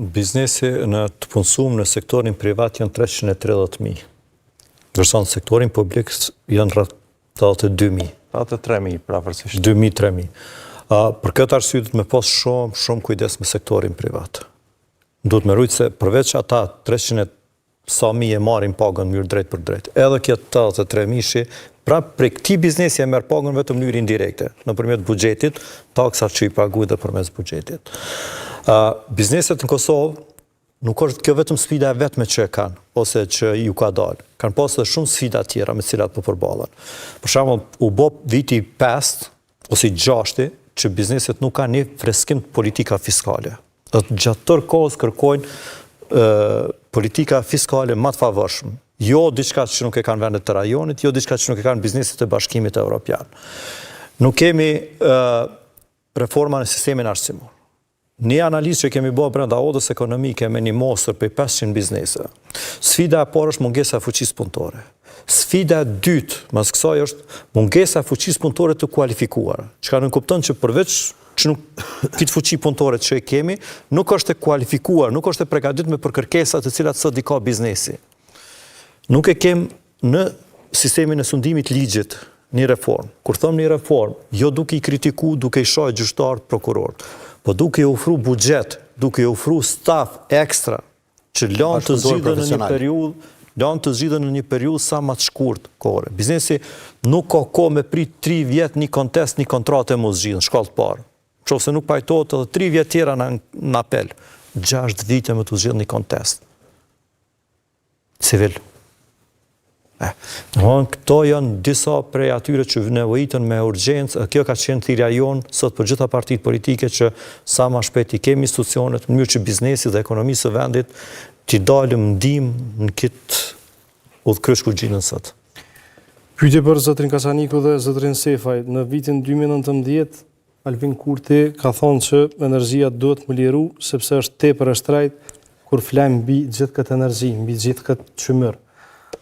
biznesi në të punësuar në sektorin privat janë 330.000. Ndërsa në sektorin publik janë rreth 82.000. 83.000 prapërsisht. 2.000-3.000. Për këtë arsye duhet me pas shumë kujdes me sektorin privat. Duhet me rujtë se përveç ata 300 sa mi e marrin pagën mënyrë drejt për drejt. Edhe këtë 83.000-shi, pra prej këtij biznesi e merr pagën vetëm në mënyrë indirekte, nëpërmjet buxhetit, taksat që i paguajnë dhe përmes buxhetit. Bizneset në Kosovë nuk është kjo vetëm sfida e vetme që e kanë, ose që ju ka dalë. Kanë pasur edhe shumë sfida tjera me cilat po përballen. Për shembull, u bë viti 5 ose 6 që bizneset nuk kanë një freskim të politika fiskale. Gjatë tërë kohës kërkojnë politika fiskale më të favorshme. Jo diçka që nuk e kanë vendet të rajonit, jo diçka që nuk e kanë bizneset e Bashkimit Evropian. Nuk kemi reforma në sistemin arsimor. Një analizë që kemi bërë brenda odës ekonomike me një mosër për 500 biznese. Sfida e parë është mungesa e fuqisë punëtore. Sfida e dytë, mas kësaj, është mungesa e fuqisë punëtore të kualifikuar. Çka nënkupton që përveç që këtë fuqi punëtore që e kemi, nuk është e kualifikuar, nuk është e përgatitur për kërkesat të cilat sot i ka biznesi. Nuk e kem në sistemin e sundimit ligjit një reformë. Kur them një reformë, jo duke i kritiku, duke i shoh gjyqtarët, prokurorët, po duke i ofru buxhet, duke i ofru staf ekstra që lanë të zgjidhen në një periudhë sa më të shkurtë kohore. Biznesi nuk ka kohë me prit 3 vjet një kontest, një kontratë e mos zgjidhen, shkallë të parë. Nëse nuk pajtohet edhe 3 vjet tjera në apel, 6 vite me të zgjidhur një kontest civil. Këto janë disa prej atyre që nevojitën me urgjencë. Kjo ka qenë thirrja jonë sot për gjitha partitë politike që sa më shpejt i kemi institucionet në mënyrë që biznesi dhe ekonomisë së vendit t'i dalëm ndihmë në këtë udhkryq ku gjinën sot. Pyetje për zotrin Kasaniku dhe zotrin Sefaj. Në vitin 2019 Albin Kurti ka thonë që energjia duhet më liru sepse është tepër e shtrejt kur flajmë mbi gjithë këtë energji, mbi gjithë këtë çmyr.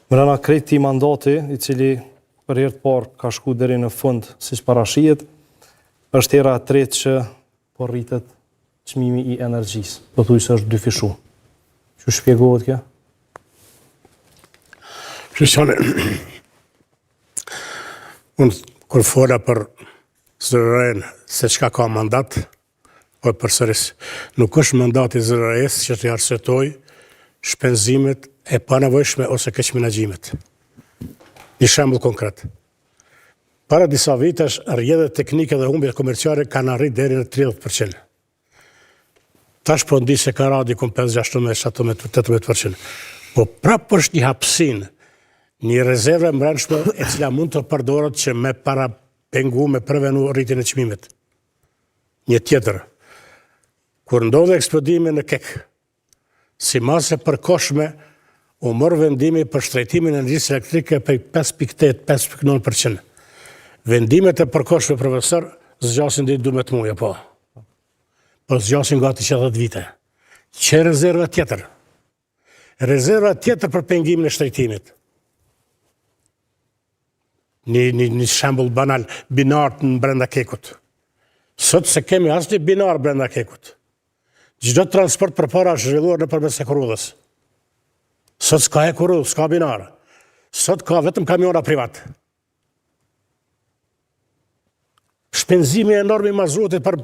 Mbrana krejti mandati, i cili për herë të parë ka shku deri në fund siç parashihet, është hera e tretë që po rritet çmimi i energjisë. Pothuajse është dyfishu. Çu shpjegohet kjo? Shqone, unë kur fola për ZRR se çka ka mandat, o përsëris, nuk është mandati ZRR-s që të arsyetoj shpenzimet e panevojshme ose keq menaxhimet. Një shembull konkret. Para disa vitesh, rrjedhjet teknike dhe humbjet komerciale kanë arritur deri në 30%. Tash po ndi se ka radikun 5-6-7-8%. Po prapë është një hapësinë, një rezervë mbrëmshme e cila mund të përdoret që me para pengu, me prevenu rritjen e çmimit. Një tjetër, kur ndodhe eksplodimi në Kek, si masë e përkohshme, u morë vendimi për shtrejtimin e energjisë elektrike për 5.8-5.9%. Vendimet e përkohshme, profesor, zgjasin dhe 12 muaj, po. Po zgjasin gati 10 vite. Që rezerva tjetër? Rezerva tjetër për pengimin e shtrejtimit. Një shembull banal, binar në brenda Kekut. Sot se kemi asnjë binar brenda Kekut. Çdo transport përpara është zhvilluar nëpërmes Ekurullës. Sot s'ka Ekurull, s'ka binar. Sot ka vetëm kamiona privat. Shpenzimi enorm i mazotit për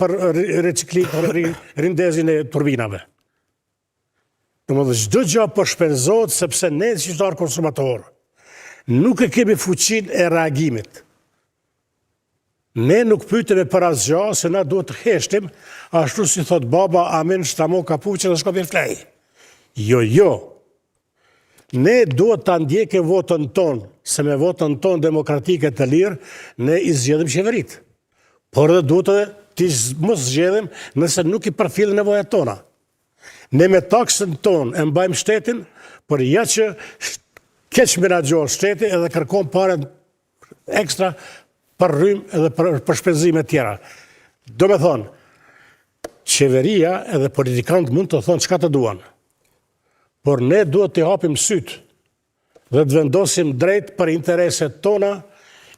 reciklim, për rindezin e turbinave. Domethënë çdo gjë po shpenzohet sepse ne si konsumator nuk e kemi fuqinë e reagimit. Ne nuk pyetemi për asgjë, se na duhet të heshtim, ashtu si thot baba, amen, shtamo kapuqe dhe shkopin flej. Jo. Ne duhet të ndjekim votën tonë, se me votën tonë demokratike të lirë, ne i zgjedhim qeverit. Por edhe duhet të mos zgjedhim nëse nuk i përfillin nevojat tona. Ne me taksën tonë e mbajmë shtetin, por ja që keq menaxhon shteti edhe kërkon parë ekstra për rrym edhe për shpenzime tjera. Do me thonë, qeveria edhe politikanët mund të thonë çka të duan, por ne duhet të hapim syt dhe të vendosim drejt për intereset tona,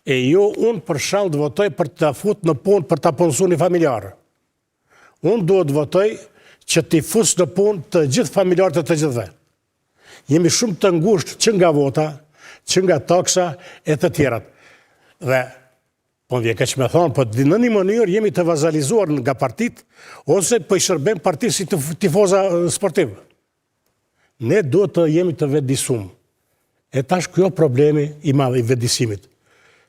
e jo unë për shkak të votoj për të fut në punë për ta punësuar një familjar. Unë duhet votoj që t'i fus në punë të gjithë familjarët e të gjithëve. Jemi shumë të ngushtë që nga vota, që nga taksa e të tjerat. Dhe, po vje keq me thonë, po në një mënyrë jemi të vazalizuar nga partit, ose po i shërbem partit si tifoza sportiv. Ne duhet të jemi të vetëdijshëm. E tash kjo problemi i madh i vetëdijshimit.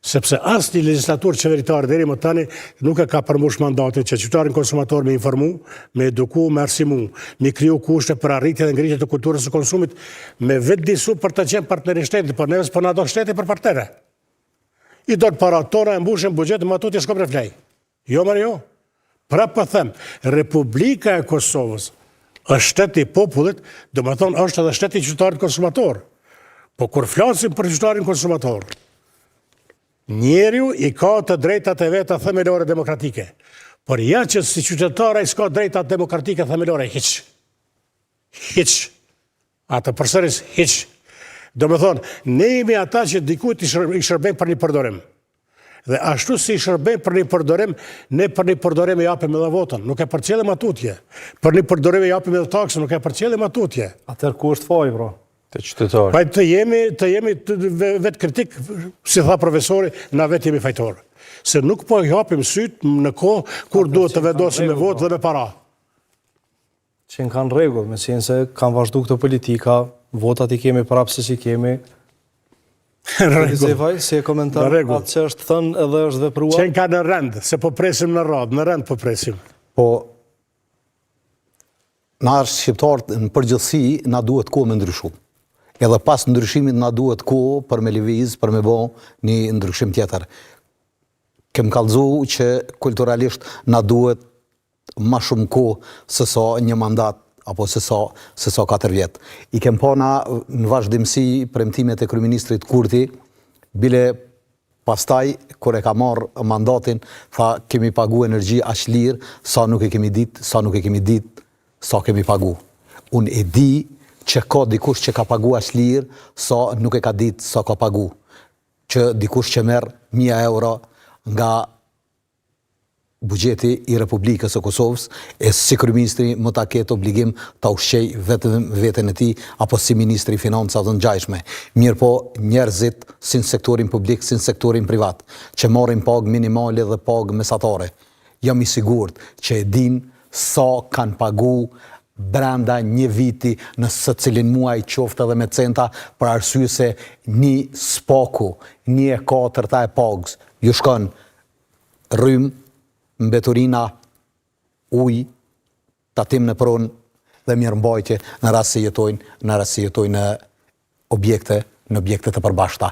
Sepse asnjë legjislatur qeveritar deri më tani nuk e ka përmbush mandatin që qytetarin konsumator me informu, me eduku, me arsimu, me kriju kushte për arritje dhe ngritje të kulturës së konsumit, me vetëdijshëm për të qenë partner i shtetit, por neves po na do shteti për partnere. I do të para tona e mbushin buxhetin, ma tutje s'kom reflej. Jo, më jo. Pra po them, Republika e Kosovës është shteti i popullit, do të thonë është edhe shteti i qytetarit konsumator. Po kur flasim për qytetarin konsumator, njeriu i ka të drejtat e veta themelore demokratike. Por ja që si qytetar ai s'ka drejtat demokratike themelore, hiç. Hiç. Atë përsëris hiç. Do me thonë, ne jemi ata që dikujt i shërbejmë për një përdorim. Dhe ashtu si i shërbejmë për një përdorim, ne për një përdorim e japim edhe votën. Nuk e përcjellim atutje. Për një përdorim e japim edhe taksën, nuk e përcjellim atutje. Atëherë ku është faji, bro? Të qytetarë. Pa të jemi vetë kritik, si tha profesori, na vetë jemi fajtorë. Se nuk po i hapim sytë në kohë kur duhet të vendosim me votë dhe me para. Që në kanë rregull, me qenë se kanë vazhdu këtë politika, votat i kemi prapë se si kemi. Zefaj, si e komentar atë që është thënë edhe është vepruar? Qenë ka në rend, se po presim në radhë, në rend po presim. Po, na shqiptarët në përgjithësi na duhet kohë me ndryshu. Edhe pas ndryshimit na duhet kohë për me lëviz, për me bo një ndryshim tjetër. Kem kallëzu që kulturalisht na duhet ma shumë kohë se sa një mandat apo se sa 4 vjet. I kem pa na në vazhdimsi premtimet e kryeministrit Kurti, bile pastaj kur e ka marrë mandatin, tha kemi pagu energji aq lirë, sa nuk e kemi ditë, sa kemi pagu. Unë e di që ka dikush që ka pagu aq lirë, sa nuk e ka ditë sa ka pagu. Që dikush që merr 1000 euro nga buxheti i Republikës së Kosovës, e si kryeministri më ta ketë obligim ta ushqej vetëm veten e tij apo si ministri i financave të ngjashme. Mirë po, njerëzit si në sektorin publik, si në sektorin privat, që marrin pagë minimale dhe pagë mesatare, jam i sigurt që e din sa kanë pagu brenda një viti në secilin muaj, qoftë edhe me centa, për arsye se një spaku, 1/4 e pagës, ju shkon rrym, mbeturina, ujë, tatim në pronë dhe mirëmbajtje në rast se jetojnë në objekte të përbashkëta.